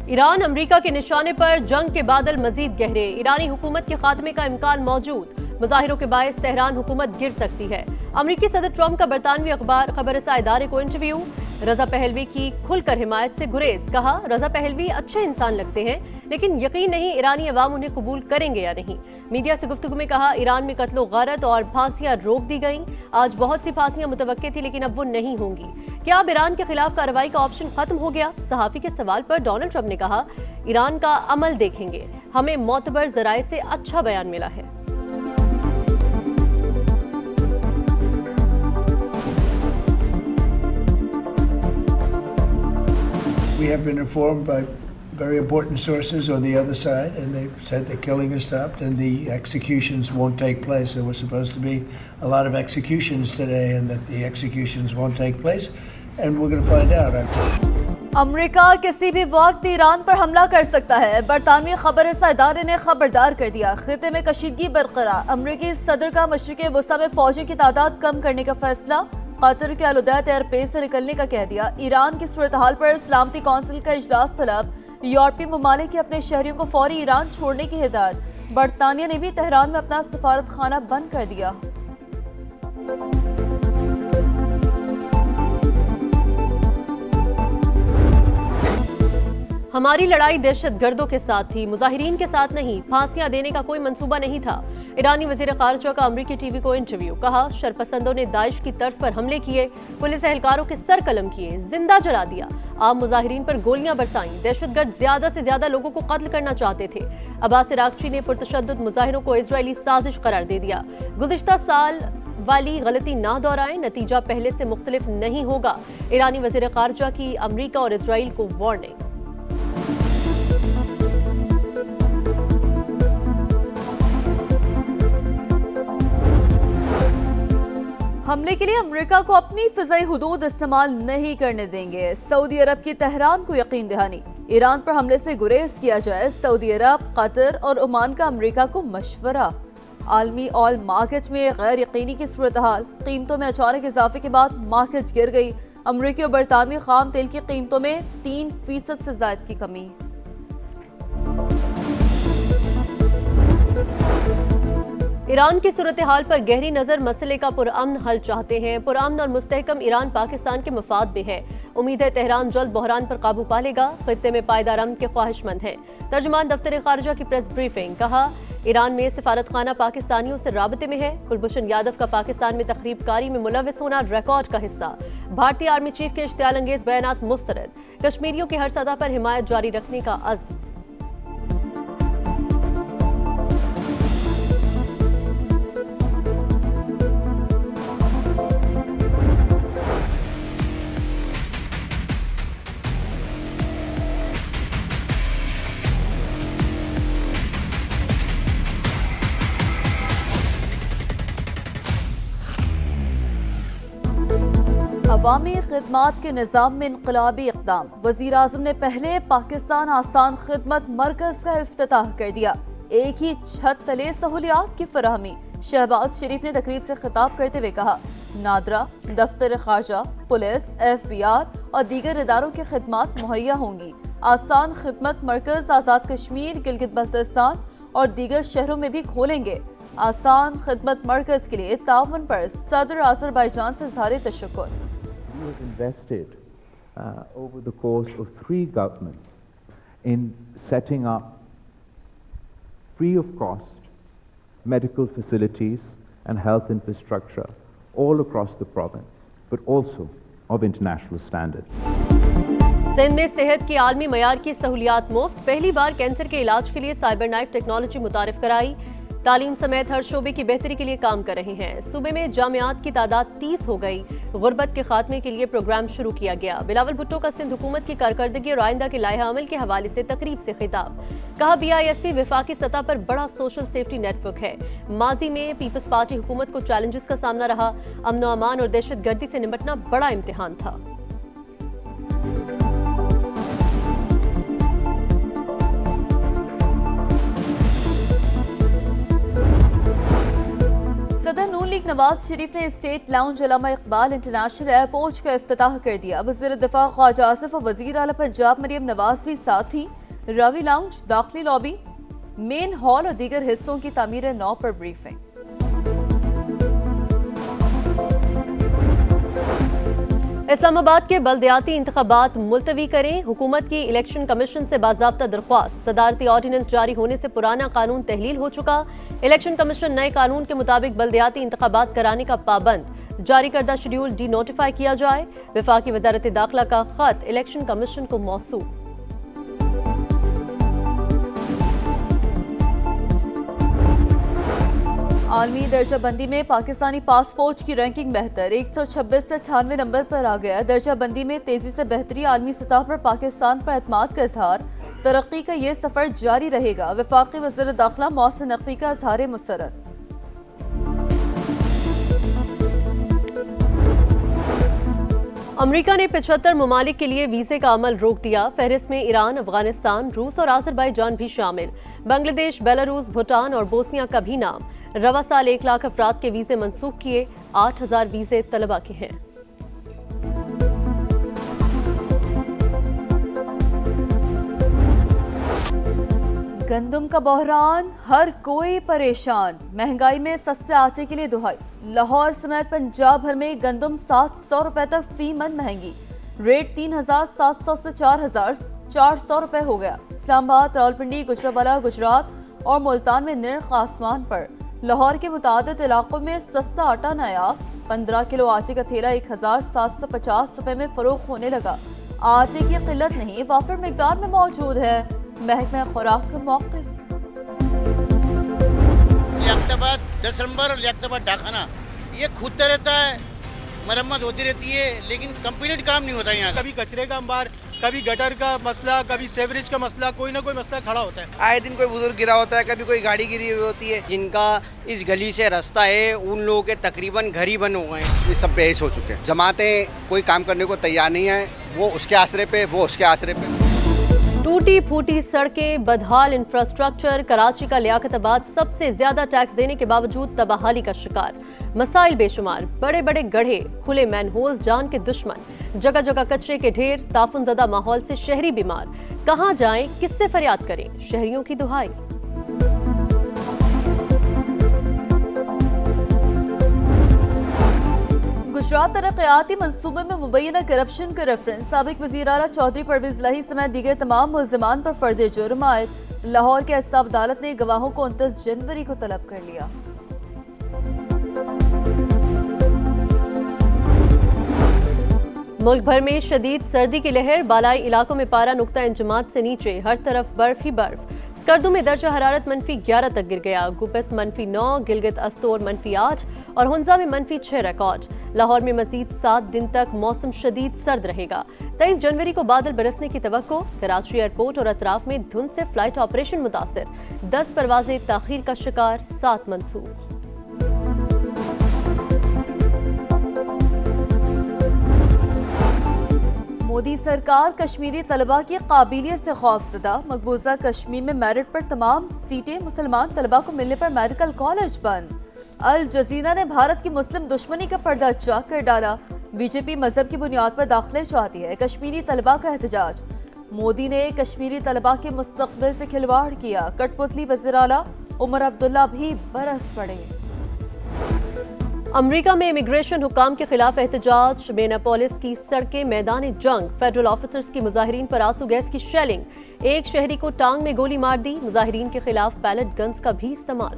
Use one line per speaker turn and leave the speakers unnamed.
Iran America के निशाने पर, जंग के बादल मजीद गहरे, ईरानी हुकूमत के खात्मे का इम्कान मौजूद, मुजाहिरों के बायस तेहरान हुकूमत गिर सकती है। अमेरिकी सदर ट्रंप का बरतानवी अखबार खबररसा इदारे को इंटरव्यू, रजा पहलवी की खुलकर हिमायत से गुरेज, कहा रजा पहलवी अच्छे इंसान लगते हैं लेकिन यकीन नहीं ईरानी अवाम उन्हें कबूल करेंगे या नहीं। मीडिया से गुफ्तगू में कहा ईरान में कत्लो गारत और फांसियां रोक दी गईं, आज बहुत सी फांसियां मुतवक्के थी लेकिन अब वो नहीं होंगी। क्या अब ईरान के खिलाफ कार्रवाई का ऑप्शन खत्म हो गया? सहाफी के सवाल पर डोनाल्ड ट्रंप ने कहा ईरान का अमल देखेंगे, हमें मोतबर जराए से अच्छा बयान मिला है।
We have been informed by very important sources on the other side, and they've said the killing has stopped and the executions won't take place. There was supposed to be a lot of executions today, and that the executions won't take place, and we're going to find out.
America किसी भी वक्त Iran पर हमला कर सकता है, बरतानवी खबररसा इदारे ने खबरदार कर दिया। खिते में कशीदगी बरकरार, अमेरिकी सदर का मशरिक़ वस्ता में फौजी की तादाद कम करने का फैसला, कतर के अलुदैत एयरबेस से निकलने का कह दिया। ईरान की सूरत हाल पर सलामती कौंसिल का इजलास तलब, यूरोपीय ममालिक के अपने शहरियों को फौरी ईरान छोड़ने की हिदायत। बरतानिया ने भी तेहरान में अपना सफारत खाना बंद कर दिया।
हमारी लड़ाई दहशतगर्दों के साथ थी, मुजाहिरीन के साथ नहीं, फांसियां देने का कोई मंसूबा नहीं था। ईरानी वजीर खारजा का अमरीकी टीवी को इंटरव्यू, कहा शरपसंदों ने दाइश की तर्ज पर हमले किए, पुलिस एहलकारों के सर कलम किए, जिंदा जला दिया, आम मुजाहिरीन पर गोलियां बरसाईं। दहशतगर्द ज्यादा से ज्यादा लोगों को कत्ल करना चाहते थे। अब्बास इराक्ची ने पुरतशद्दुद मुजाहिरों को इजरायली साजिश करार दे दिया। गुज़िश्ता साल वाली गलती ना दोहराएं, नतीजा पहले से मुख्तलिफ नहीं होगा। ईरानी वजीर खारजा की अमरीका और इजराइल को वार्निंग।
हमले के लिए अमेरिका को अपनी फिजाई हुदूद इस्तेमाल नहीं करने देंगे, सऊदी अरब की तेहरान को यकीन दहानी। ईरान पर हमले से गुरेज किया जाए, सऊदी अरब, कतर और ओमान का अमेरिका को मशवरा। आलमी ऑयल मार्केट में गैर यकीनी की सूरत हाल, कीमतों में अचानक इजाफे के बाद मार्केट गिर गई। अमेरिकी और बरतानवी खाम तेल की कीमतों में 3% से ज्यादा की कमी।
ईरान की सूरत हाल पर गहरी नजर, मसले का पुरअमन हल चाहते हैं। पुरअमन और मुस्तहकम ईरान पाकिस्तान के मफाद में है। उम्मीद है तेहरान जल्द बहरान पर काबू पा लेगा। खित्ते में पायदार अमन के ख्वाहिशमंद हैं। तर्जुमान दफ्तर खारजा की प्रेस ब्रीफिंग, कहा ईरान में सिफारत खाना पाकिस्तानियों से राबते में है। कुलभूषण यादव का पाकिस्तान में तकरीबकारी में मुलविस होना रिकॉर्ड का हिस्सा। भारतीय आर्मी चीफ के इश्तियाल अंगेज बयानात मुस्तरद। कश्मीरियों की हर सतह पर हिमायत जारी रखने का अज़्म।
अवामी खिदमात के निज़ाम में इनकलाबी इक़दाम, वज़ीर आज़म ने पहले पाकिस्तान आसान खिदमत मरकज़ का इफ्तिताह कर दिया। एक ही छत तले सहूलियात की फराहमी। शहबाज शरीफ ने तकरीब से खिताब करते हुए कहा नादरा, दफ्तर खारजा, पुलिस, FBR और दीगर इदारों की खिदमात मुहैया होंगी। आसान खिदमत मरकज़ आज़ाद कश्मीर, गिलगित बल्तिस्तान और दीगर शहरों में भी खोलेंगे। आसान खिदमत मरकज़ के लिए ताउन पर सदर अज़रबैजान से इज़हार तशक्कुर।
We have invested over the course of 3 governments in setting up free of cost medical facilities and health infrastructure all across the province, but also of international standards.
Sindh में सेहत की आलमी मयार की सहूलियात मुफ्त। पहली बार कैंसर के इलाज के लिए साइबर नाइफ टेक्नोलॉजी मुतारिफ कराई। तालीम समेत हर शोबे की बेहतरी के लिए काम कर रहे हैं। सूबे में जामियात की तादाद 30 हो गई। गुर्बत के खात्मे के लिए प्रोग्राम शुरू किया गया। बिलावल भुट्टो का सिंध हुकूमत की कारकर्दगी और आइंदा के लाहे अमल के हवाले से तकरीब से खिताब, कहा BISP विफाकी सतह पर बड़ा सोशल सेफ्टी नेटवर्क है। माजी में पीपल्स पार्टी हुकूमत को चैलेंजेस का सामना रहा। अमन व अमान और दहशतगर्दी से निपटना बड़ा इम्तिहान था।
सदर नून लीग नवाज शरीफ ने स्टेट लाउंज अल्लामा इकबाल इंटरनेशनल एयरपोर्ट का इफ्तिताह कर दिया। वज़ीर दिफा ख्वाजा आसिफ और वज़ीर आला पंजाब मरियम नवाज भी साथ थी। रवि लाउंज, दाखिली लॉबी, मेन हॉल और दीगर हिस्सों की तामीर नौ पर ब्रीफिंग।
इस्लामाबाद के बल्दियाती इंतखाबात मुलतवी करें, हुकूमत की इलेक्शन कमीशन से बाज़ाब्ता दरख्वास्त। सदारती ऑर्डिनेंस जारी होने से पुराना कानून तहलील हो चुका। इलेक्शन कमीशन नए कानून के मुताबिक बल्दियाती इंतखाबात कराने का पाबंद। जारी करदा शेड्यूल डी नोटिफाई किया जाए। वफाकी वज़ारत दाखिला का खत इलेक्शन कमीशन को मौसूल।
आलमी दर्जा बंदी में पाकिस्तानी पासपोर्ट की रैंकिंग बेहतर, 126 से 98 नंबर पर आ गया। दर्जा बंदी में तेजी से बेहतरी, आलमी सतह पर पाकिस्तान पर एतमाद का इजहार। तरक्की का ये सफर जारी रहेगा। वफाकी वज़ीर दाखिला मोहसिन नकवी का इजहार मुसरत।
अमेरिका ने 75 ममालिक के लिए वीजे का अमल रोक दिया। फहरिस्त में ईरान, अफगानिस्तान, रूस और आज़रबाईजान भी शामिल। बांग्लादेश, बेलारूस, भूटान और बोस्निया का भी नाम। रवा साल 1 लाख अफराद के वीजे मंसूख किए। 8000 वीजे तलबा के हैं।
गंदम का बहरान, हर कोई परेशान। महंगाई में सस्ते आटे के लिए दुहाई। लाहौर समेत पंजाब भर में गंदम 700 रुपए तक फी मन महंगी। रेट 3700 से 4400 रुपए हो गया। इस्लामाबाद, रावलपिंडी, गुजरांवाला, गुजरात और मुल्तान में निर्ख आसमान पर। लाहौर के मुतादिद इलाकों में सस्ता आटा नायाब। 15 किलो आटे का थैला 1750 रुपए में फरोख्त होने लगा। आटे की किल्लत नहीं, वाफिर मिकदार में मौजूद है। महकमा खुराक का मौक़िफ़।
लियाकताबाद 10 नंबर और लियाकताबाद डाखाना ये खुदता रहता है, मरम्मत होती रहती है, लेकिन कंप्लीट काम नहीं होता यहाँ।
कभी कचरे का अंबार, कभी गटर का मसला, कभी सेवरेज का मसला, कोई ना कोई मसला खड़ा होता है।
आए दिन कोई बुजुर्ग गिरा होता है, कभी कोई गाड़ी गिरी हुई होती है।
जिनका इस गली से रास्ता है उन लोगों के तकरीबन घर ही बन हो गए हैं।
ये सब बेहिस हो चुके हैं। जमातें कोई काम करने को तैयार नहीं है, वो उसके आसरे पे, वो उसके आसरे पे।
टूटी फूटी सड़कें, बदहाल इंफ्रास्ट्रक्चर। कराची का लियाकताबाद सबसे ज्यादा टैक्स देने के बावजूद तबाहाली का शिकार। मसाइल बेशुमार, बड़े बड़े गड्ढे, खुले मैनहोल्स जान के दुश्मन, जगह जगह कचरे के ढेर। ताफुनज़दा माहौल से शहरी बीमार। कहाँ जाएं, किससे फरियाद करें, शहरियों की दुहाई।
गुजरात तरक्याती मंसूबे में मुबैना करप्शन का रेफरेंस। साबिक वज़ीर आला चौधरी परवेज लाही समेत दीगर तमाम मुल्ज़िमान पर फर्द जुर्म आयद। लाहौर के एहसाब अदालत ने गवाहों को 29 जनवरी को तलब कर लिया।
मुल्क भर में शदीद सर्दी की लहर। बालाई इलाकों में पारा नुक्ता इंजमात से नीचे, हर तरफ बर्फ ही बर्फ। स्कर्दू में दर्जा हरारत -11 तक गिर गया। गुपस -9, गिलगित अस्तोर -8 और हुंजा में -6 रिकॉर्ड। लाहौर में मजीद 7 दिन तक मौसम शदीद सर्द रहेगा। 23 जनवरी को बादल बरसने की तवक्को। कराची एयरपोर्ट और अतराफ में धुंध से फ्लाइट ऑपरेशन मुतासिर। 10 परवाजें ताखीर का शिकार, 7 मंसूख।
मोदी सरकार कश्मीरी तलबा की काबिलियत से खौफजदा। मकबूजा कश्मीर में मेरिट पर तमाम सीटें मुसलमान तलबा को मिलने पर मेडिकल कॉलेज बंद। अल जजीरा ने भारत की मुस्लिम दुश्मनी का पर्दा चाक कर डाला। बीजेपी मजहब की बुनियाद पर दाखिले चाहती है। कश्मीरी तलबा का एहतजाज। मोदी ने कश्मीरी तलबा के मुस्तकबिल से खिलवाड़ किया। कठपुतली वज़ीर आला उमर अब्दुल्ला भी बरस पड़े।
अमेरिका में इमिग्रेशन हुकाम के खिलाफ एहतजाज। मिनेपोलिस की सड़कें मैदान जंग। फेडरल ऑफिसर्स की मुजाहिरीन पर आंसू गैस की शेलिंग। एक शहरी को टांग में गोली मार दी। मुजाहिरीन के खिलाफ पैलेट गन्स का भी इस्तेमाल।